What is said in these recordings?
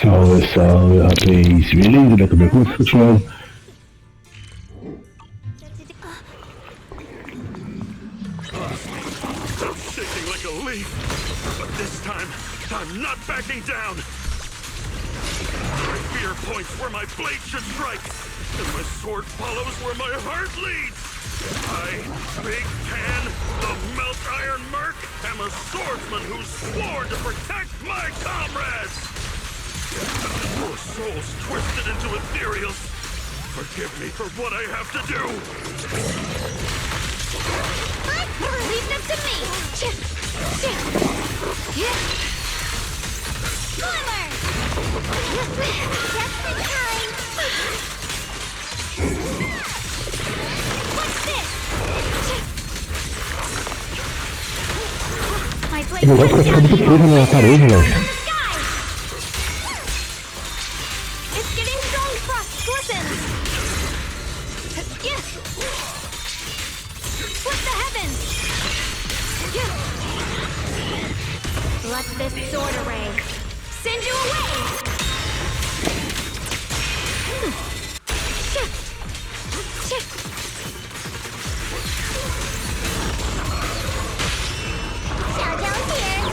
Salve, salve, rapaz. Beleza, né? Como é que você continua? Shaking like a leaf, but this time, I'm not backing down. My fear points where my blade should strike, and my sword follows where my heart leads. I, Big Pan, the Melt Iron Merc, am a swordsman who swore to protect my comrades. Poor souls twisted into ethereals. Forgive me for what I have to do. Leave them to me! Spoiler! Just in time! What's this? My blade O negócio tá muito preso na parede, velho. It's getting strong frost glistens! Split the heavens! Let this sword array send you away! Showdown's here!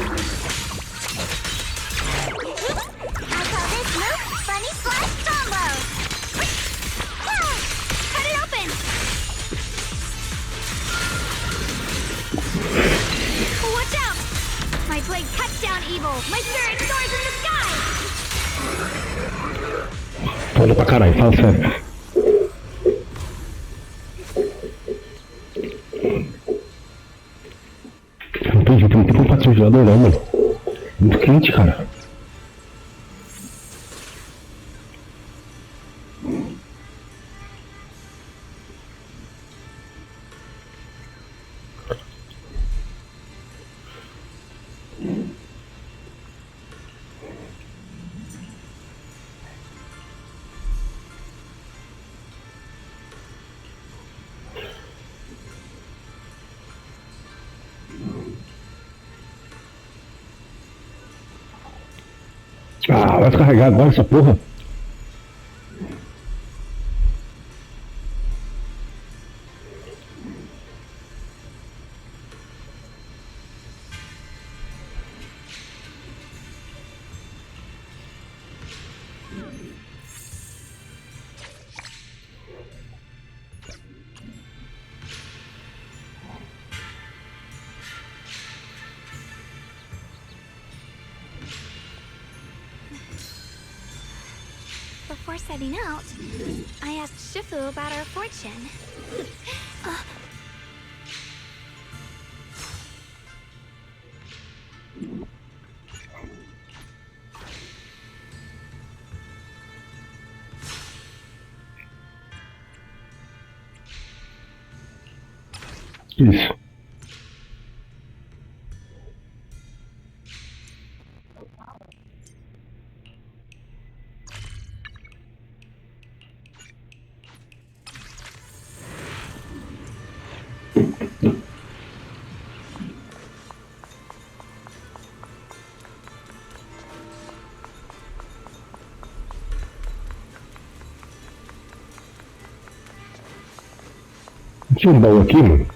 I call this move Funny Slice Combo! Cut it open! Watch out! My blade cuts down evil! My spirit soars in the sky! Olha pra caralho, fala sério. Não tem jeito, não tem como fazer um gelador não, mano. Muito quente, cara. Ah, vai descarregar agora essa porra? Before setting out, I asked Shifu about our fortune. Isso. Tinha um baú aqui, mano.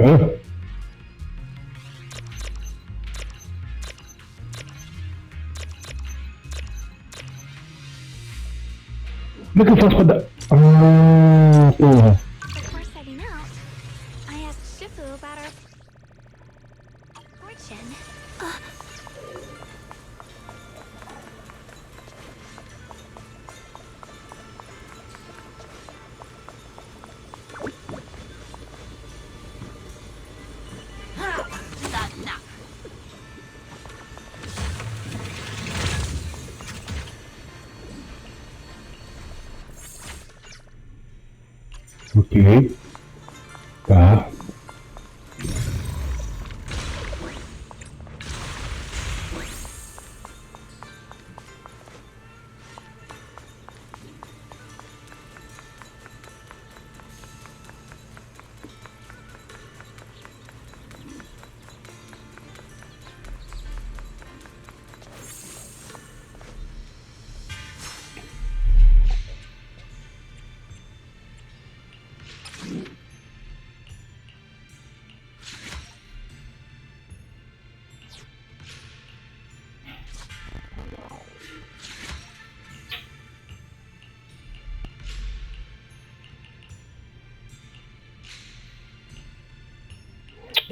Hã? Como é que eu faço pra dar... Ah, porra. Before setting out, I asked Shifu about our fortune. Ok. Tá.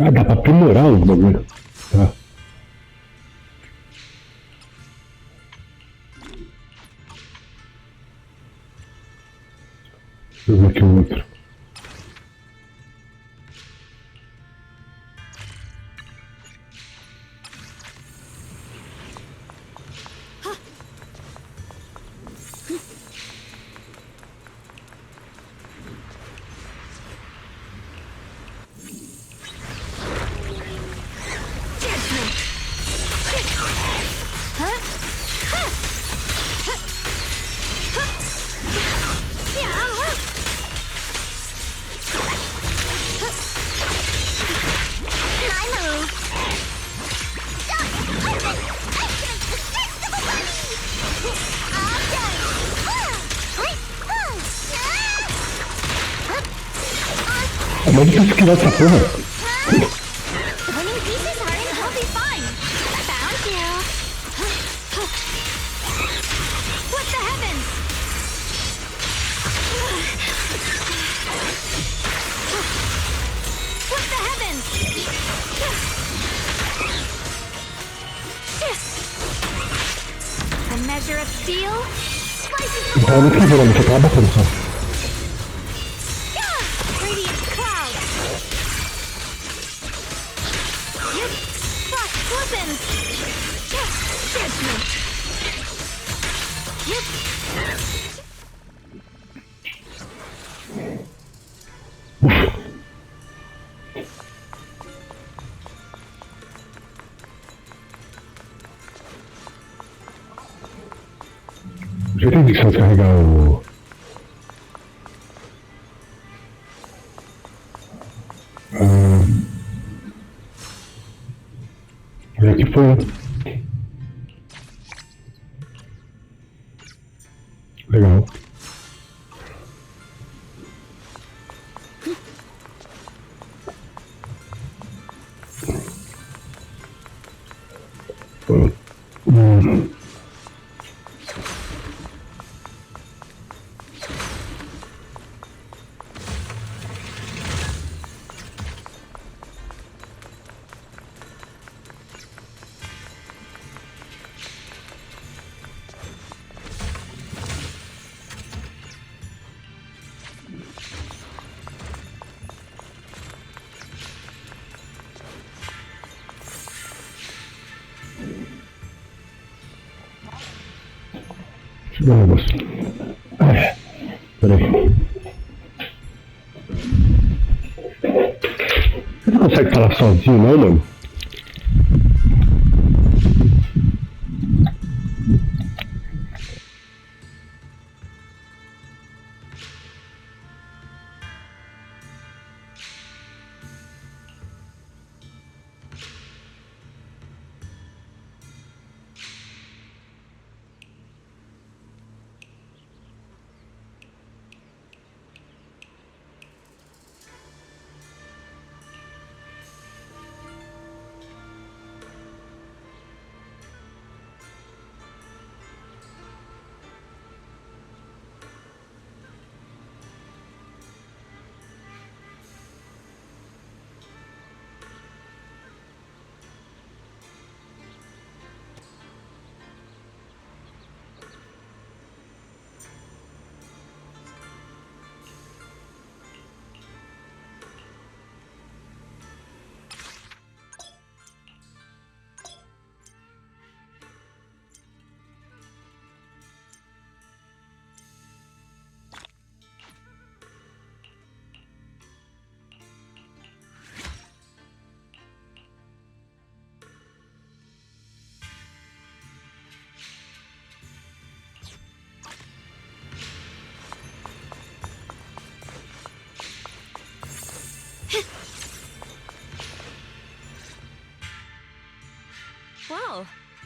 Ah, dá pra aprimorar os bagulho. Tá. Deixa eu ver aqui o outro. É mais difícil que essa porra. Winning pieces are in healthy fine. Found you. What the heavens? What the heavens? A measure of steel slices the Então eu não tô vendo, você tá batendo só. radiant cloud. Yep. Frost flippins. Judgment. Yep. Já entendi que você vai carregar o... E aqui foi. Legal. Deixa eu ver um negócio. Peraí. Você não consegue falar sozinho, não, mano?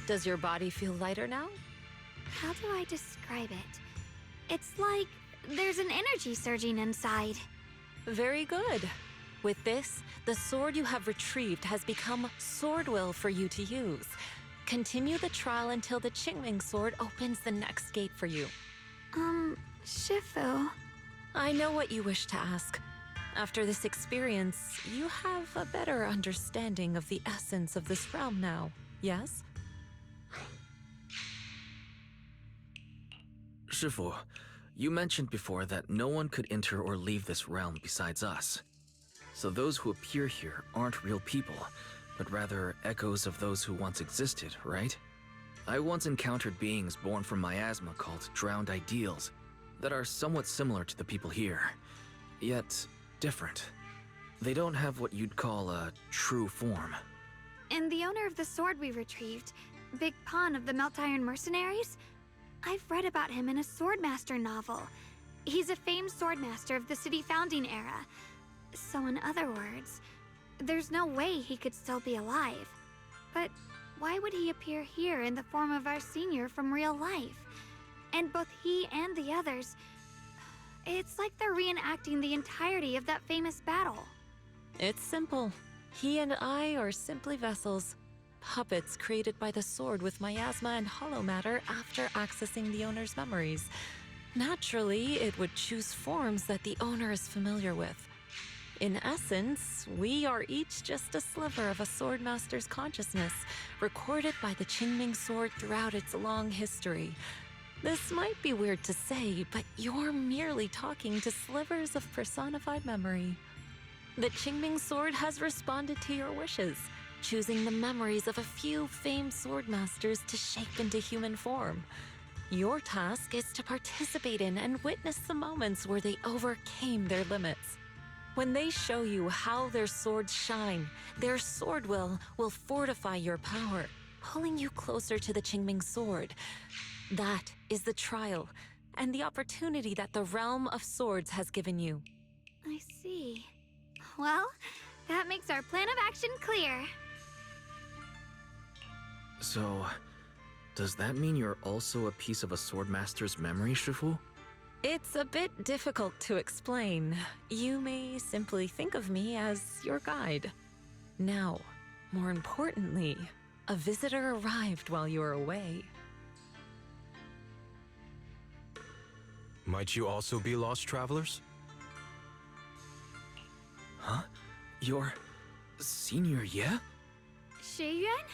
Does your body feel lighter now? How do I describe it? It's like there's an energy surging inside. Very good. With this, the sword you have retrieved has become sword will for you to use. Continue the trial until the Qingming sword opens the next gate for you. Shifu. I know what you wish to ask. After this experience, you have a better understanding of the essence of this realm now, yes? Shifu, you mentioned before that no one could enter or leave this realm besides us. So those who appear here aren't real people, but rather echoes of those who once existed, right? I once encountered beings born from miasma called drowned ideals that are somewhat similar to the people here, yet different. They don't have what you'd call a true form. And the owner of the sword we retrieved, Big Pon of the Melt Iron Mercenaries? I've read about him in a Swordmaster novel. He's a famed swordmaster of the city founding era. So in other words, there's no way he could still be alive. But why would he appear here in the form of our senior from real life? And both he and the others, it's like they're reenacting the entirety of that famous battle. It's simple. He and I are simply vessels. Puppets created by the sword with miasma and hollow matter after accessing the owner's memories. Naturally, it would choose forms that the owner is familiar with. In essence, we are each just a sliver of a swordmaster's consciousness, recorded by the Qingming sword throughout its long history. This might be weird to say, but you're merely talking to slivers of personified memory. The Qingming sword has responded to your wishes, choosing the memories of a few famed swordmasters to shape into human form. Your task is to participate in and witness the moments where they overcame their limits. When they show you how their swords shine, their sword will fortify your power, pulling you closer to the Qingming sword. That is the trial and the opportunity that the realm of swords has given you. I see. Well, that makes our plan of action clear. So, does that mean you're also a piece of a swordmaster's memory, Shifu? It's a bit difficult to explain. You may simply think of me as your guide. Now, more importantly, a visitor arrived while you were away. Might you also be lost travelers? Huh? You're Senior Ye? Shiyuan?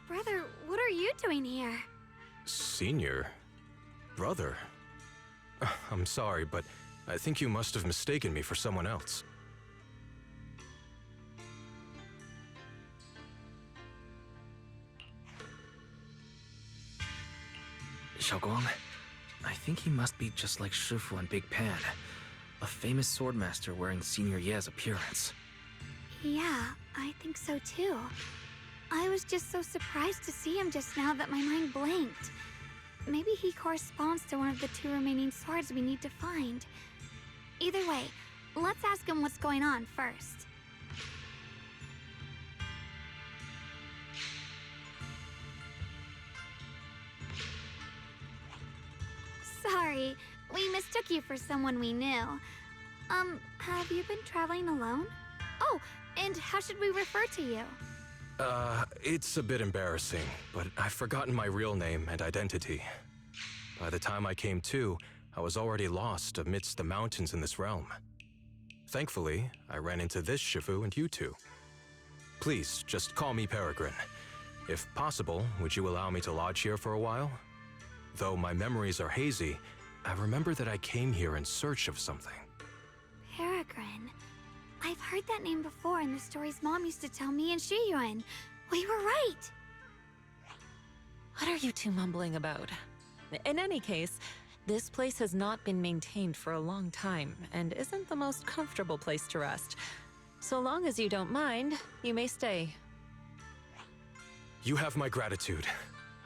Brother, what are you doing here? Senior? Brother? I'm sorry, but I think you must have mistaken me for someone else. Xiaoguang, I think he must be just like Shifu and Big Pan, a famous swordmaster wearing Senior Ye's appearance. Yeah, I think so too. I was just so surprised to see him just now that my mind blanked. Maybe he corresponds to one of the two remaining swords we need to find. Either way, let's ask him what's going on first. Sorry, we mistook you for someone we knew. Have you been traveling alone? Oh, and how should we refer to you? It's a bit embarrassing, but I've forgotten my real name and identity. By the time I came to, I was already lost amidst the mountains in this realm. Thankfully, I ran into this Shifu and you two. Please, just call me Peregrine. If possible, would you allow me to lodge here for a while? Though my memories are hazy, I remember that I came here in search of something. Peregrine. I've heard that name before in the stories Mom used to tell me and Shiyuan. We were right! What are you two mumbling about? In any case, this place has not been maintained for a long time and isn't the most comfortable place to rest. So long as you don't mind, you may stay. You have my gratitude.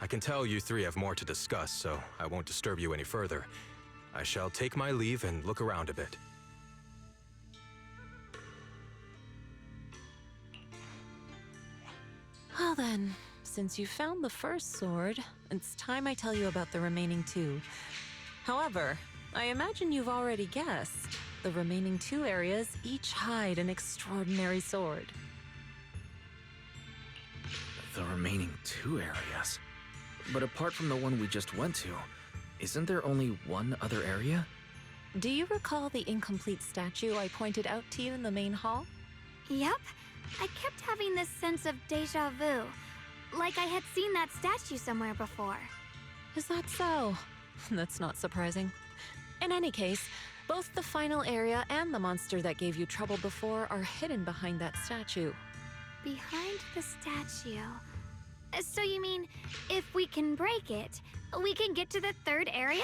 I can tell you three have more to discuss, so I won't disturb you any further. I shall take my leave and look around a bit. Well then, Since you found the first sword, it's time I tell you about the remaining two. However, I imagine you've already guessed. The remaining two areas each hide an extraordinary sword. The remaining two areas? But apart from the one we just went to, isn't there only one other area? Do you recall the incomplete statue I pointed out to you in the main hall? Yep. I kept having this sense of deja vu. Like I had seen that statue somewhere before. Is that so? That's not surprising. In any case, both the final area and the monster that gave you trouble before are hidden behind that statue. Behind the statue. So you mean, if we can break it, we can get to the third area?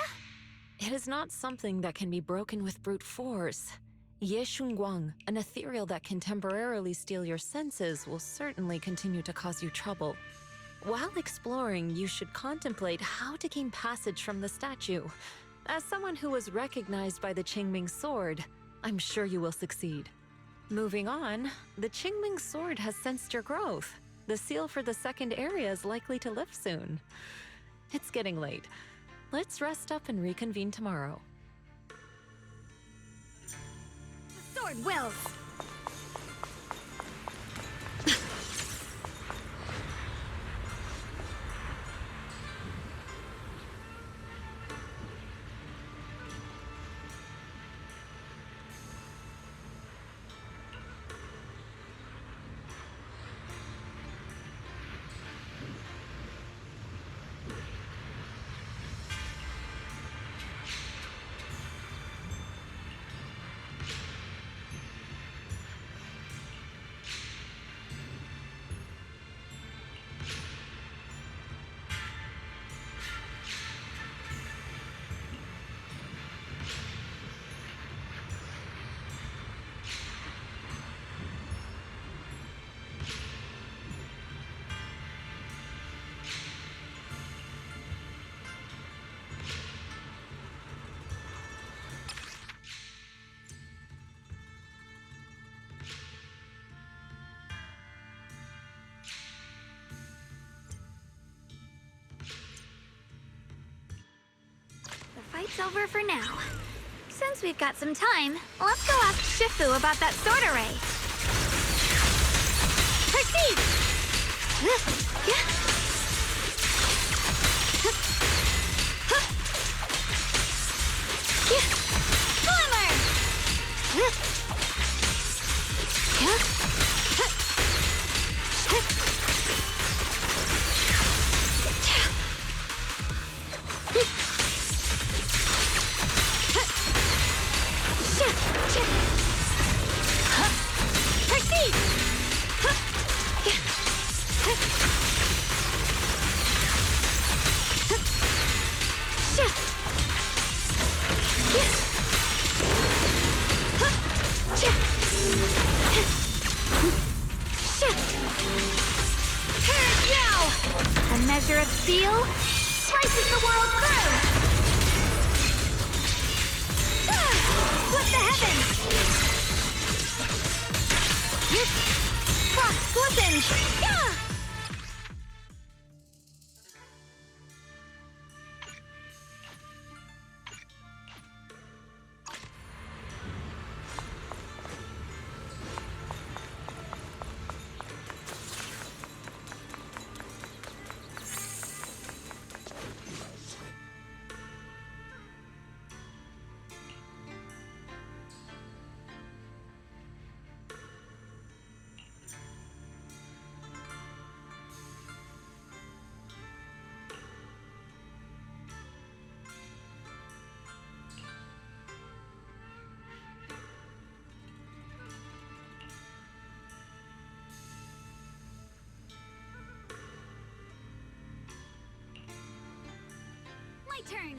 It is not something that can be broken with brute force. Ye Shunguang, an ethereal that can temporarily steal your senses, will certainly continue to cause you trouble. While exploring, you should contemplate how to gain passage from the statue. As someone who was recognized by the Qingming sword, I'm sure you will succeed. Moving on, the Qingming sword has sensed your growth. The seal for the second area is likely to lift soon. It's getting late. Let's rest up and reconvene tomorrow. The sword wills! Fight's over for now. Since we've got some time, let's go ask Shifu about that sword array. Proceed! A measure of steel slices the world through! What the heavens! Frost glistens! My turn!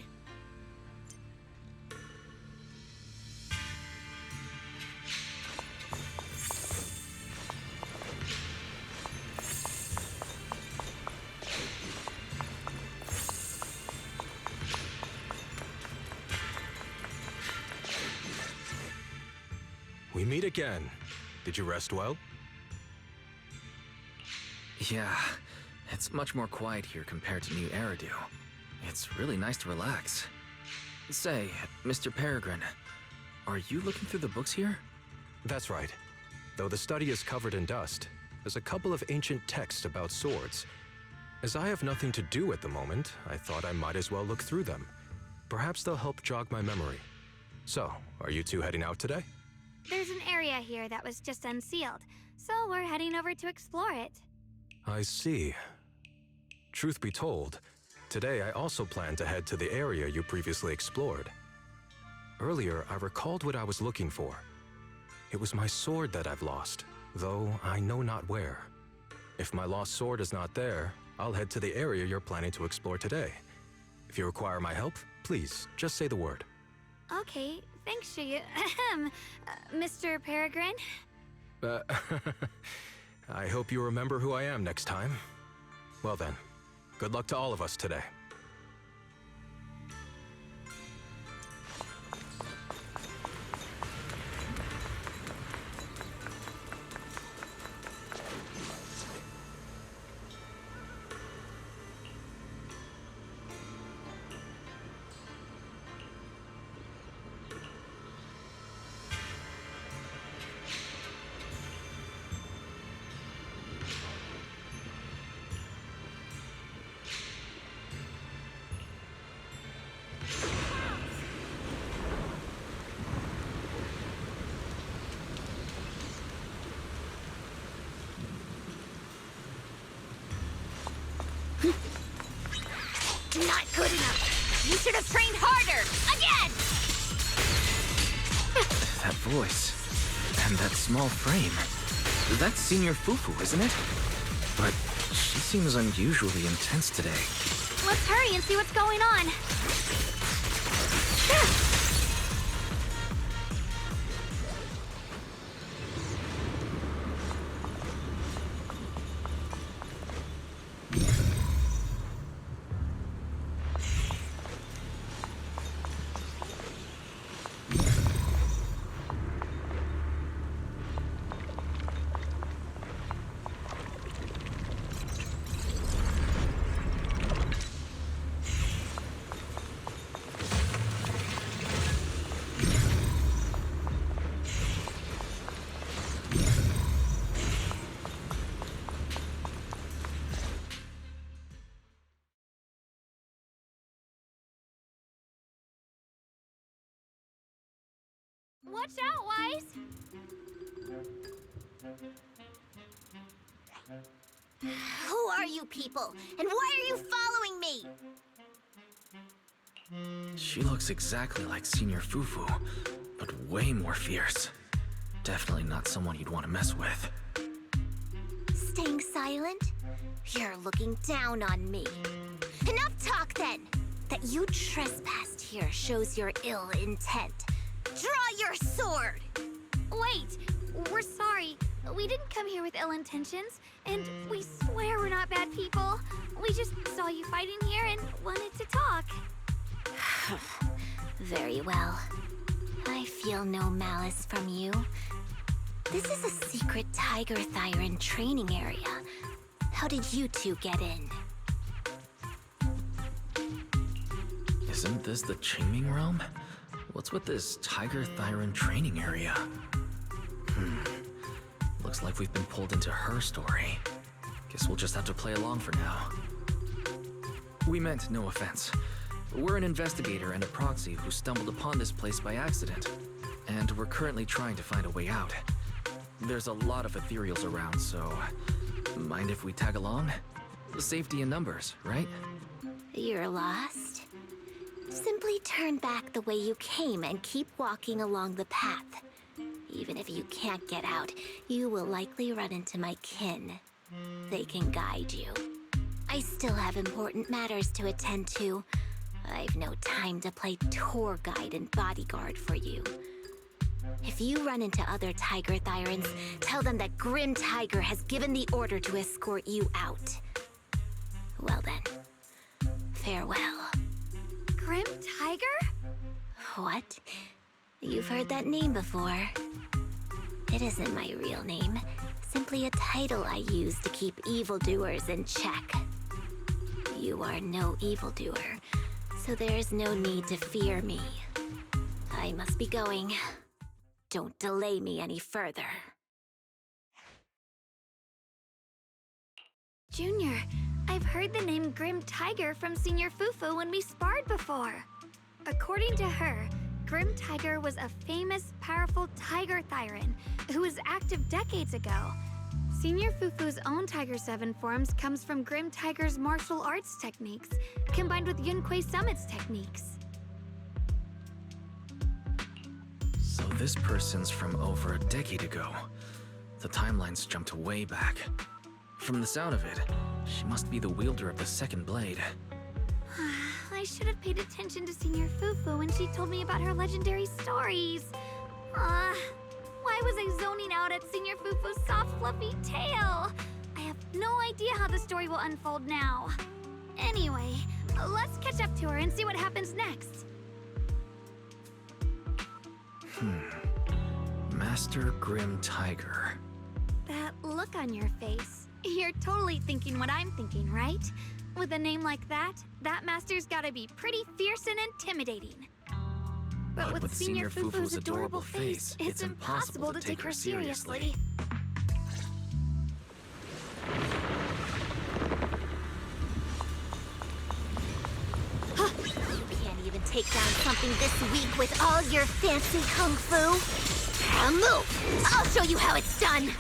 We meet again. Did you rest well? Yeah, It's much more quiet here compared to New Eridu. It's really nice to relax. Say, Mr. Peregrine, are you looking through the books here? That's right. Though the study is covered in dust, there's a couple of ancient texts about swords. As I have nothing to do at the moment, I thought I might as well look through them. Perhaps they'll help jog my memory. So, are you two heading out today? There's an area here that was just unsealed, so we're heading over to explore it. I see. Truth be told, today I also plan to head to the area you previously explored. Earlier, I recalled what I was looking for. It was my sword that I've lost, though I know not where. If my lost sword is not there, I'll head to the area you're planning to explore today. If you require my help, please, just say the word. Okay, thanks, Mr. Peregrine. I hope you remember who I am next time. Well then, good luck to all of us today. Not good enough. You should have trained harder. Again! That voice. And that small frame. That's Senior Fufu, isn't it? But she seems unusually intense today. Let's hurry and see what's going on. Watch out, Wise! Who are you people? And why are you following me? She looks exactly like Senior Fufu, but way more fierce. Definitely not someone you'd want to mess with. Staying silent? You're looking down on me. Enough talk then! That you trespassed here shows your ill intent. Draw your sword! Wait! We're sorry. We didn't come here with ill intentions, and we swear we're not bad people. We just saw you fighting here and wanted to talk. Very well. I feel no malice from you. This is a secret Tiger Thyran training area. How did you two get in? Isn't this the Qingming realm? What's with this Tiger Thyran training area? Looks like we've been pulled into her story. Guess we'll just have to play along for now. We meant no offense. We're an investigator and a proxy who stumbled upon this place by accident, and we're currently trying to find a way out. There's a lot of ethereals around, so mind if we tag along? Safety in numbers, right? You're lost? Simply turn back the way you came and keep walking along the path. Even if you can't get out, you will likely run into my kin. They can guide you. I still have important matters to attend to. I've no time to play tour guide and bodyguard for you. If you run into other Tiger Thyrans, tell them that Grim Tiger has given the order to escort you out. Well then, farewell. Grim Tiger? What? You've heard that name before. It isn't my real name, simply a title I use to keep evildoers in check. You are no evildoer, so there's no need to fear me. I must be going. Don't delay me any further. Junior, I've heard the name Grim Tiger from Senior Fufu when we sparred before. According to her, Grim Tiger was a famous, powerful tiger Thyran who was active decades ago. Senior Fufu's own Tiger 7 forms comes from Grim Tiger's martial arts techniques, combined with Yunquei Summit's techniques. So this person's from over a decade ago. The timelines jumped way back. From the sound of it, she must be the wielder of the second blade. I should have paid attention to Senior Fufu when she told me about her legendary stories. Why was I zoning out at Senior Fufu's soft, fluffy tail? I have no idea how the story will unfold now. Anyway, let's catch up to her and see what happens next. Master Grim Tiger. That look on your face. You're totally thinking what I'm thinking, right? With a name like that, that master's gotta be pretty fierce and intimidating. But with Senior Fufu's adorable face, it's impossible to take her seriously. You can't even take down something this weak with all your fancy kung fu. Now move! I'll show you how it's done!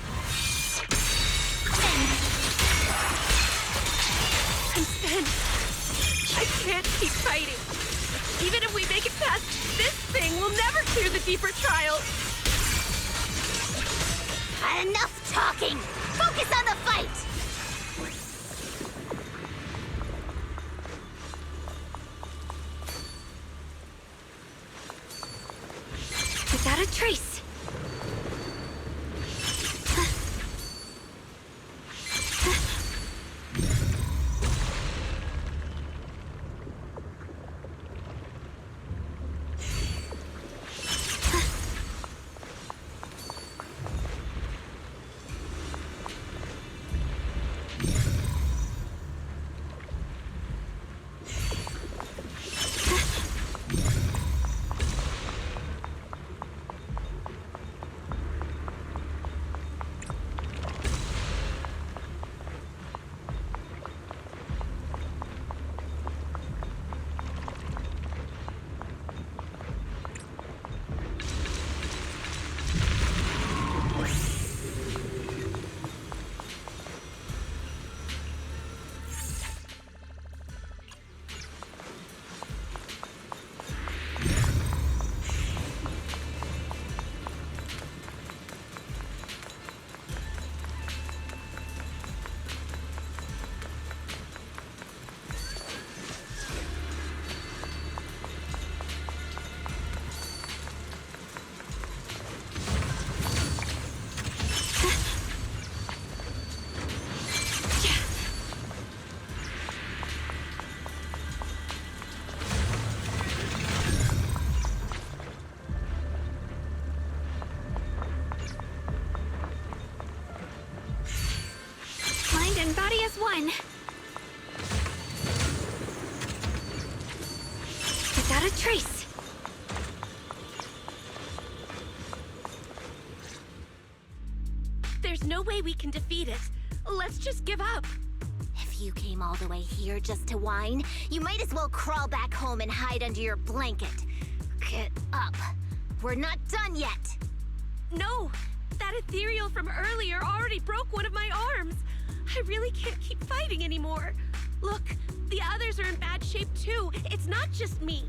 I'm spent. I can't keep fighting. Even if we make it past this thing, we'll never clear the deeper trials. Enough talking! Focus on the fight! Without a trace. And body as one. Without a trace. There's no way we can defeat it. Let's just give up. If you came all the way here just to whine, you might as well crawl back home and hide under your blanket. Get up. We're not done yet. No, that ethereal from earlier already broke one of my arms. I really can't keep fighting anymore. Look, the others are in bad shape too. It's not just me.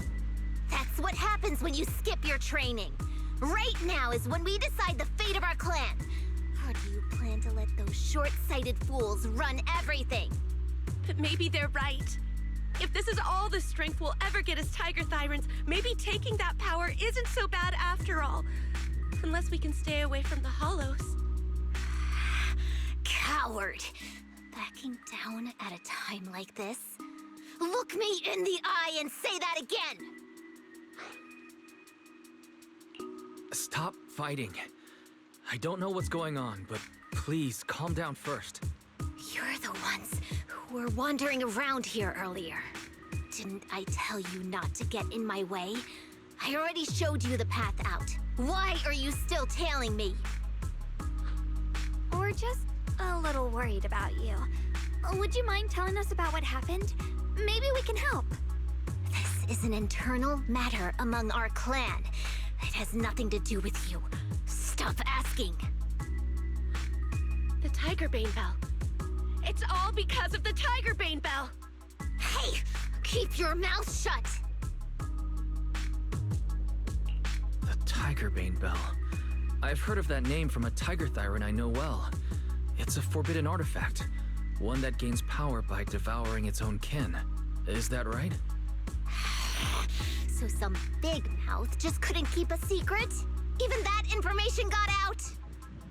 That's what happens when you skip your training. Right now is when we decide the fate of our clan. Or do you plan to let those short-sighted fools run everything? But maybe they're right. If this is all the strength we'll ever get as Tiger Thyrans, maybe taking that power isn't so bad after all. Unless we can stay away from the Hollows. Coward! Backing down at a time like this? Look me in the eye and say that again! Stop fighting. I don't know what's going on, but please calm down first. You're the ones who were wandering around here earlier. Didn't I tell you not to get in my way? I already showed you the path out. Why are you still tailing me? We're just a little worried about you. Would you mind telling us about what happened? Maybe we can help. This is an internal matter among our clan. It has nothing to do with you. Stop asking. The Tigerbane Bell. It's all because of the Tigerbane Bell. Hey! Keep your mouth shut! The Tigerbane Bell. I've heard of that name from a tiger thyran I know well. It's a forbidden artifact, one that gains power by devouring its own kin. Is that right? So some big mouth just couldn't keep a secret? Even that information got out?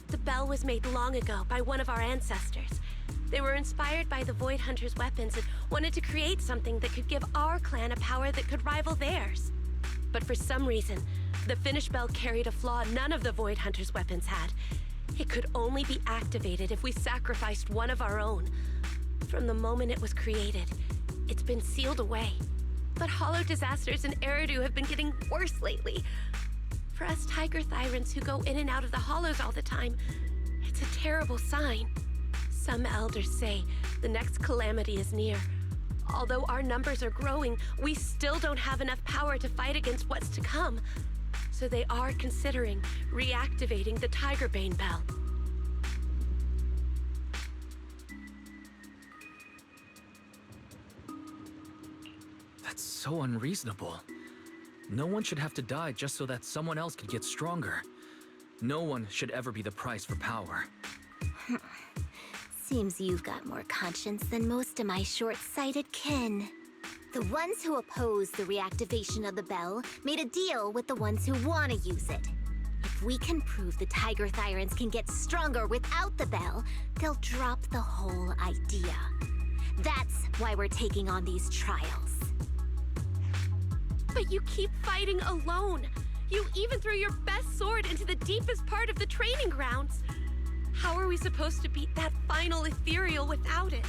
The bell was made long ago by one of our ancestors. They were inspired by the Void Hunter's weapons and wanted to create something that could give our clan a power that could rival theirs. But for some reason, the finished bell carried a flaw none of the Void Hunter's weapons had. It could only be activated if we sacrificed one of our own. From the moment it was created, it's been sealed away. But hollow disasters in Eridu have been getting worse lately. For us tiger thyrans who go in and out of the hollows all the time, it's a terrible sign. Some elders say the next calamity is near. Although our numbers are growing, we still don't have enough power to fight against what's to come. So they are considering reactivating the Tigerbane Bell. That's so unreasonable. No one should have to die just so that someone else can get stronger. No one should ever be the price for power. Seems you've got more conscience than most of my short-sighted kin. The ones who oppose the reactivation of the bell made a deal with the ones who want to use it. If we can prove the Tiger Thyrans can get stronger without the bell, they'll drop the whole idea. That's why we're taking on these trials. But you keep fighting alone. You even threw your best sword into the deepest part of the training grounds. How are we supposed to beat that final ethereal without it?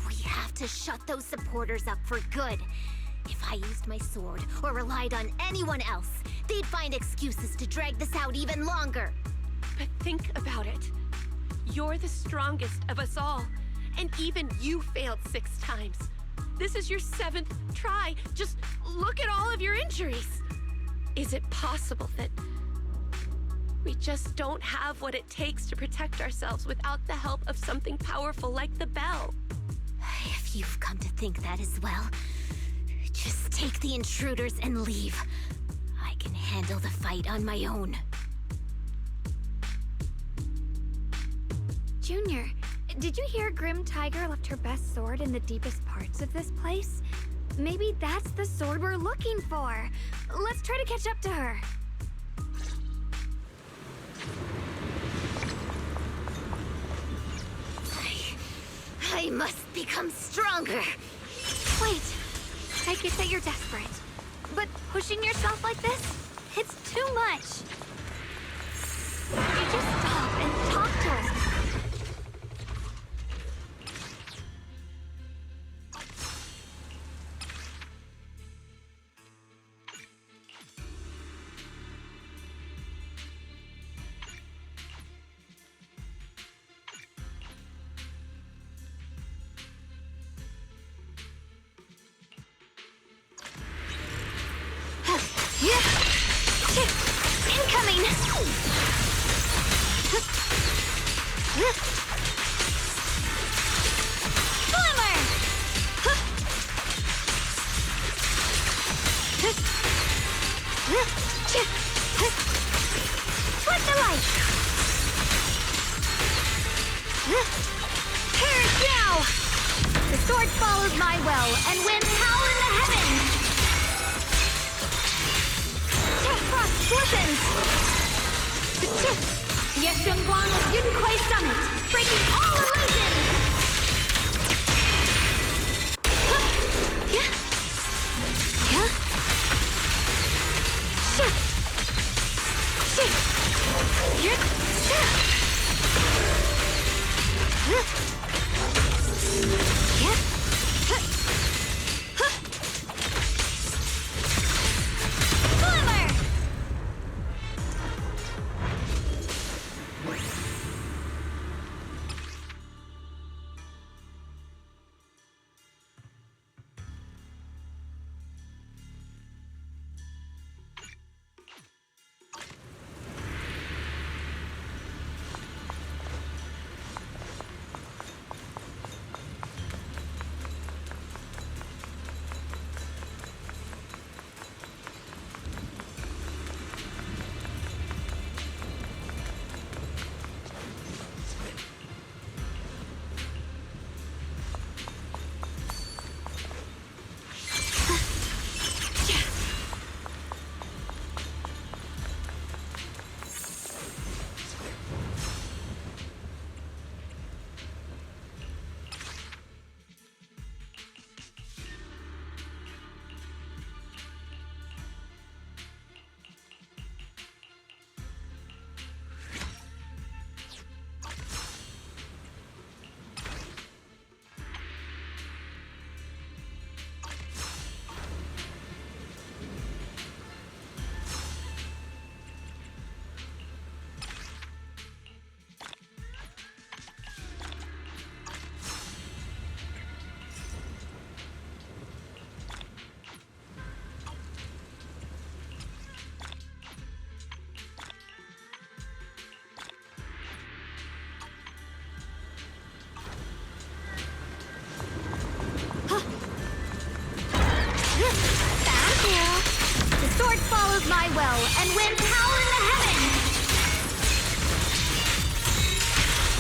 We have to shut those supporters up for good. If I used my sword or relied on anyone else, they'd find excuses to drag this out even longer. But think about it. You're the strongest of us all, and even you failed 6 times. This is your 7th try. Just look at all of your injuries. Is it possible that we just don't have what it takes to protect ourselves without the help of something powerful like the bell? If you've come to think that as well, just take the intruders and leave. I can handle the fight on my own. Junior, did you hear Grim Tiger left her best sword in the deepest parts of this place? Maybe that's the sword we're looking for. Let's try to catch up to her. I must become stronger. Wait, I get that you're desperate, but pushing yourself like this, it's too much. You just stop and talk to us. Incoming! Glimmer! Flip the light! Perish now! The sword follows my will and wins power in the heavens! Frost glistens! Yeshungguang of Yunquay Summit, breaking all illusions! sword follows my will and wins power in the heavens!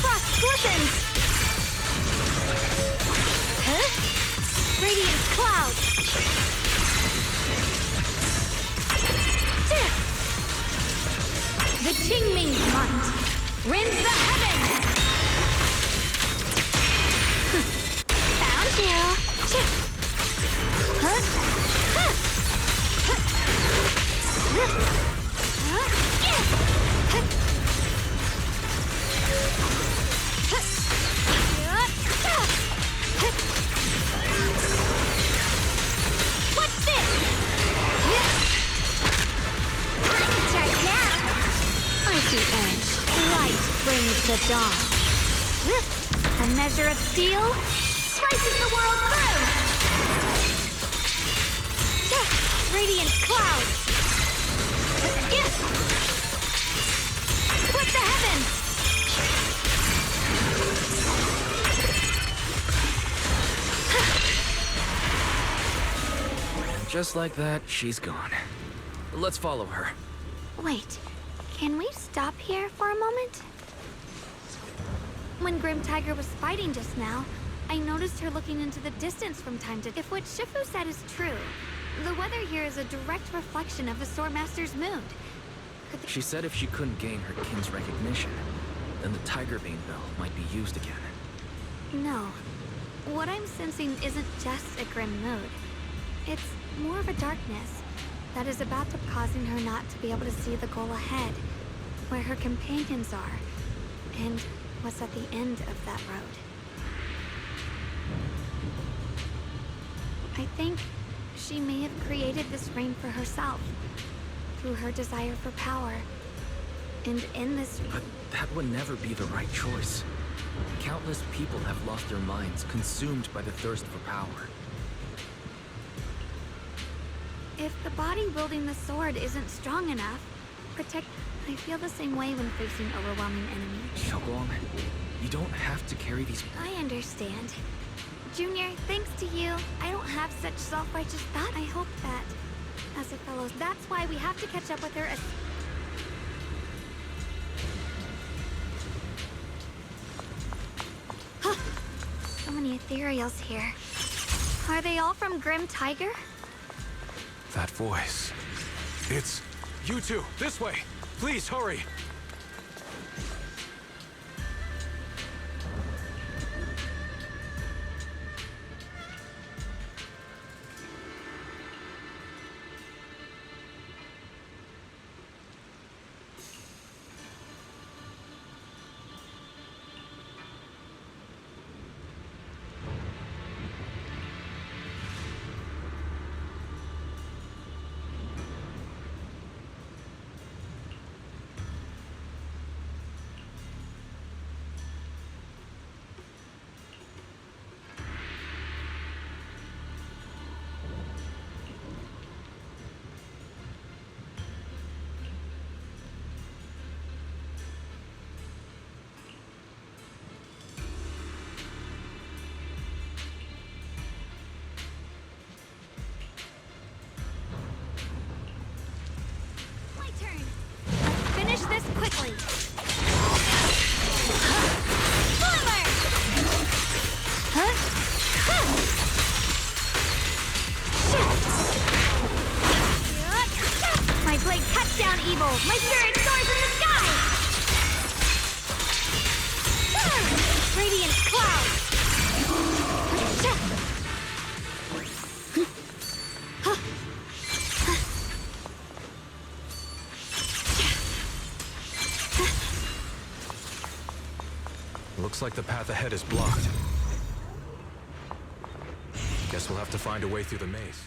Frost glistens! Huh? Radiant cloud! The Qingming's might rends the heavens! Found you! Huh? Huh? What's this? Check now! Icy edge, light brings the dawn. A measure of steel slices the world through! Radiant clouds! Split the heavens! Just like that, she's gone. Let's follow her. Wait, can we stop here for a moment? When Grim Tiger was fighting just now, I noticed her looking into the distance from time to time. If what Shifu said is true, the weather here is a direct reflection of the Swordmaster's mood. She said if she couldn't gain her kin's recognition, then the Tiger Bane bell might be used again. No. What I'm sensing isn't just a grim mood. It's more of a darkness that is about to causing her not to be able to see the goal ahead, where her companions are, and what's at the end of that road. I think she may have created this reign for herself, through her desire for power. And in this... But that would never be the right choice. Countless people have lost their minds, consumed by the thirst for power. If the body wielding the sword isn't strong enough, I feel the same way when facing overwhelming enemies. Xiaoguang, you don't have to carry these... I understand. Junior, thanks to you, I don't have such self-righteous thought. I hope that, as a fellow, that's why we have to catch up with her as... So many ethereals here. Are they all from Grim Tiger? That voice. It's... You two, this way! Please, hurry! This quickly. Forward! Huh? My blade cuts down evil. My spirit soars in the sky. Radiant cloud. Looks like the path ahead is blocked. Guess we'll have to find a way through the maze.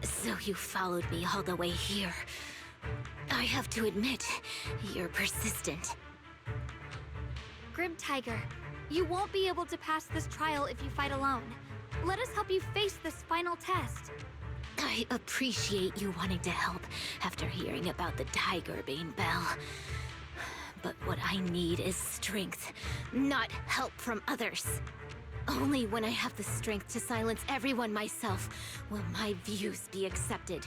So you followed me all the way here. I have to admit, you're persistent. Grim Tiger, you won't be able to pass this trial if you fight alone. Let us help you face this final test. I appreciate you wanting to help after hearing about the Tiger Bane Bell. But what I need is strength, not help from others. Only when I have the strength to silence everyone myself will my views be accepted.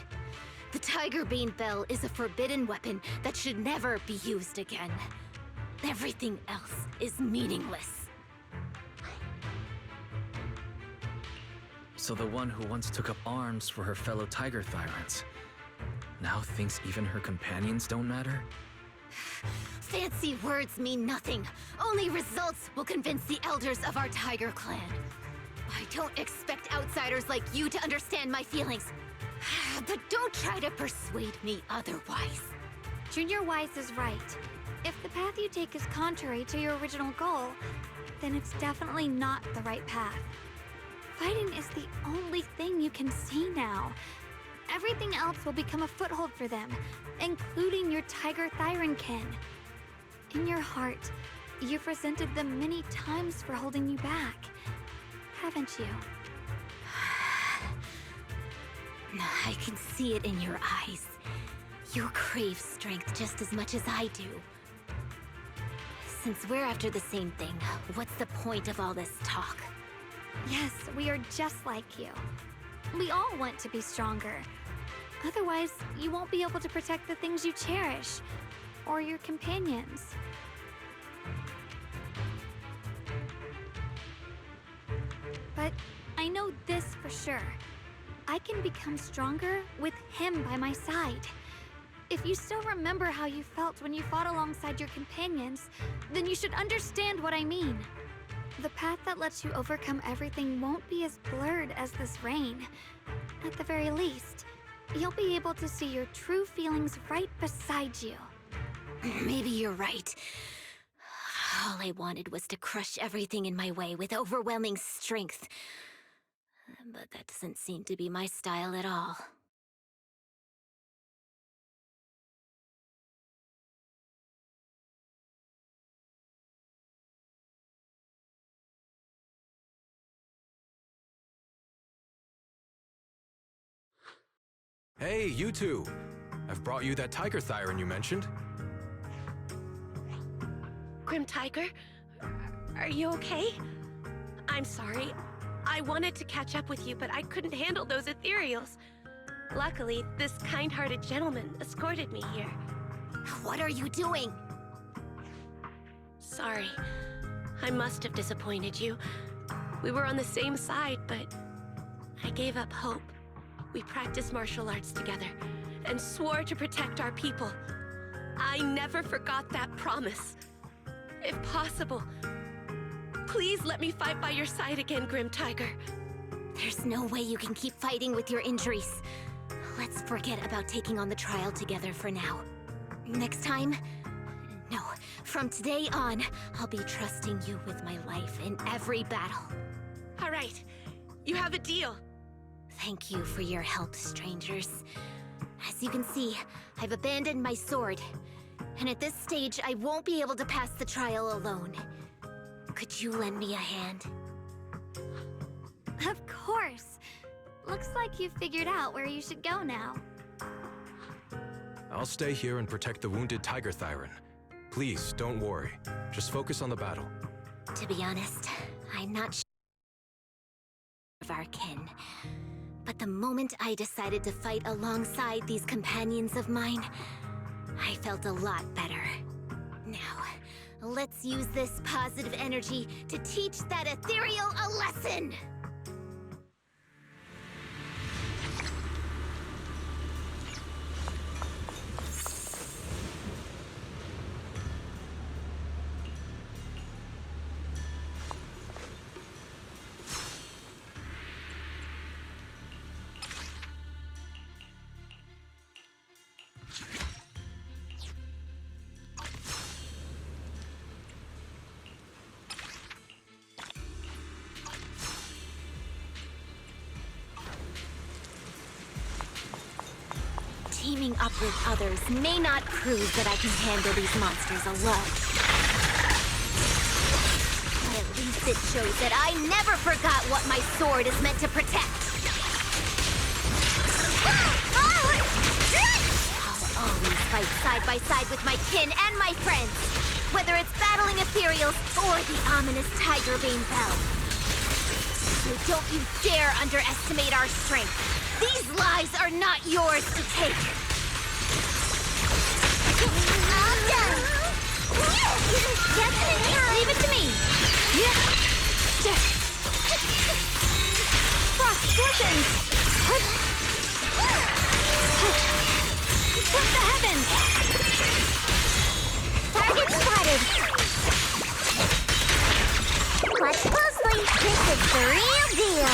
The Tiger Bane Bell is a forbidden weapon that should never be used again. Everything else is meaningless. So the one who once took up arms for her fellow Tiger Thyrants now thinks even her companions don't matter? Fancy words mean nothing. Only results will convince the elders of our Tiger Clan. I don't expect outsiders like you to understand my feelings. But don't try to persuade me otherwise. Junior Wise is right. If the path you take is contrary to your original goal, then it's definitely not the right path. Fighting is the only thing you can see now. Everything else will become a foothold for them, including your Tiger Thyran kin. In your heart, you've resented them many times for holding you back, haven't you? I can see it in your eyes. You crave strength just as much as I do. Since we're after the same thing, what's the point of all this talk? Yes, we are just like you. We all want to be stronger. Otherwise, you won't be able to protect the things you cherish, or your companions. But I know this for sure. I can become stronger with him by my side. If you still remember how you felt when you fought alongside your companions, then you should understand what I mean. The path that lets you overcome everything won't be as blurred as this rain. At the very least, you'll be able to see your true feelings right beside you. Maybe you're right. All I wanted was to crush everything in my way with overwhelming strength. But that doesn't seem to be my style at all. Hey, you two! I've brought you that Tiger Thyran you mentioned. Grim Tiger, are you okay? I'm sorry. I wanted to catch up with you, but I couldn't handle those ethereals. Luckily, this kind-hearted gentleman escorted me here. What are you doing? Sorry. I must have disappointed you. We were on the same side, but I gave up hope. We practiced martial arts together and swore to protect our people. I never forgot that promise. If possible, please let me fight by your side again, Grim Tiger. There's no way you can keep fighting with your injuries. Let's forget about taking on the trial together for now. Next time? No, from today on, I'll be trusting you with my life in every battle. All right, you have a deal. Thank you for your help, strangers. As you can see, I've abandoned my sword. And at this stage, I won't be able to pass the trial alone. Could you lend me a hand? Of course. Looks like you've figured out where you should go now. I'll stay here and protect the wounded Tiger Thyran. Please, don't worry. Just focus on the battle. To be honest, I'm not sure of our kin. But the moment I decided to fight alongside these companions of mine, I felt a lot better. Now, let's use this positive energy to teach that ethereal a lesson! Teaming up with others may not prove that I can handle these monsters alone. At least it shows that I never forgot what my sword is meant to protect. I'll always fight side by side with my kin and my friends, whether it's battling ethereals or the ominous Tiger Bane Bell. So don't you dare underestimate our strength. These lies are not yours to take. I'm done. Leave it to me. Frost glistens. From the heavens. Target spotted. Watch closely. This is the real deal.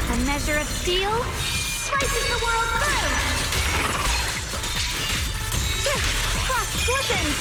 A measure of steel slices the world through. Frost glistens.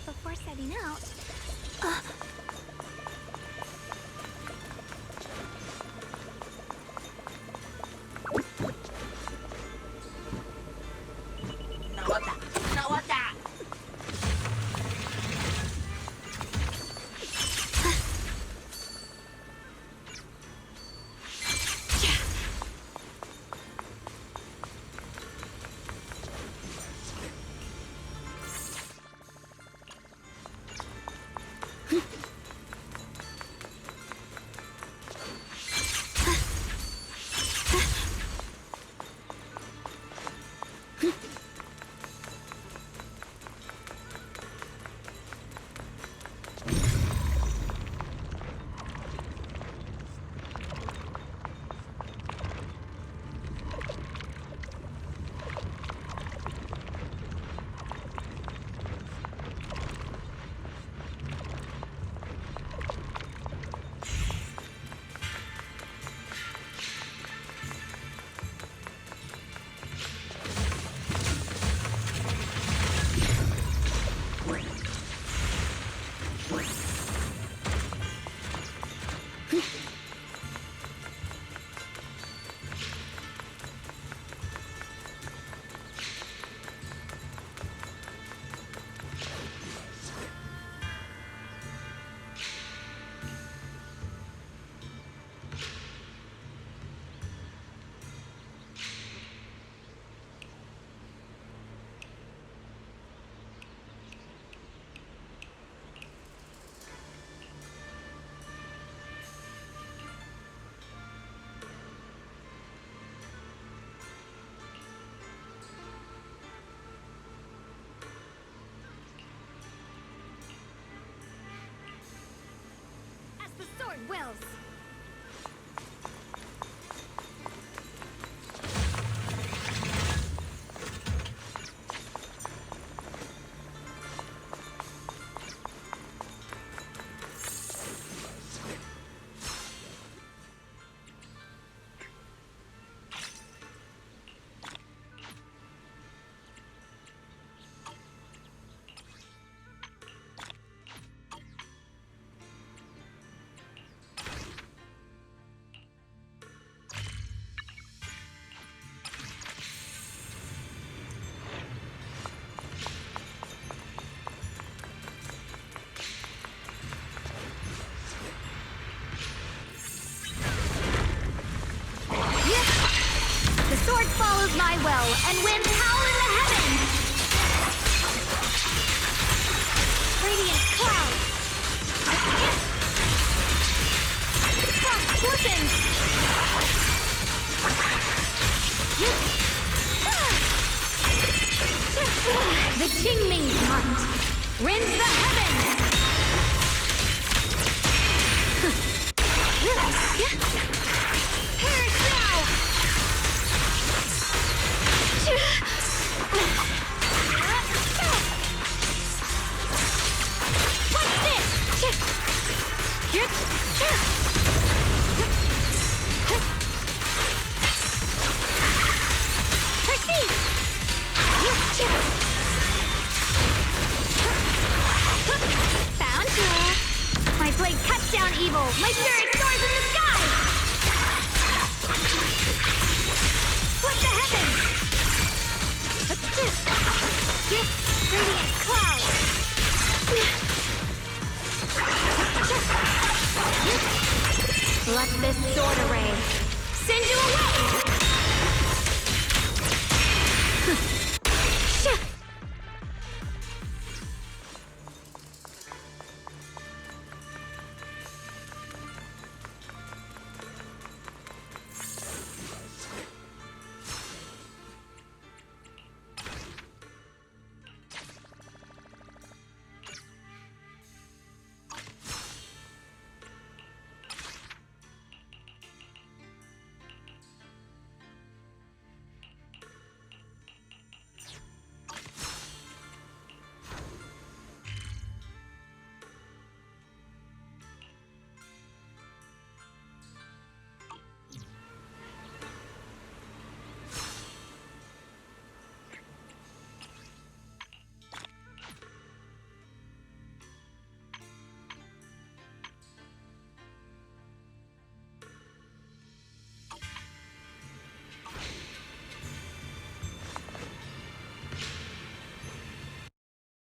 Before setting out, wills. The sword follows my will, and winds howl in the heavens! Radiant cloud! Frost glistens! The Qingming's heart rends the heavens! Perish now! What's this? Proceed! Found you! My blade cuts down evil! My spirit soars in the sky! Split the heavens! Radiant cloud! Let this sword array send you away!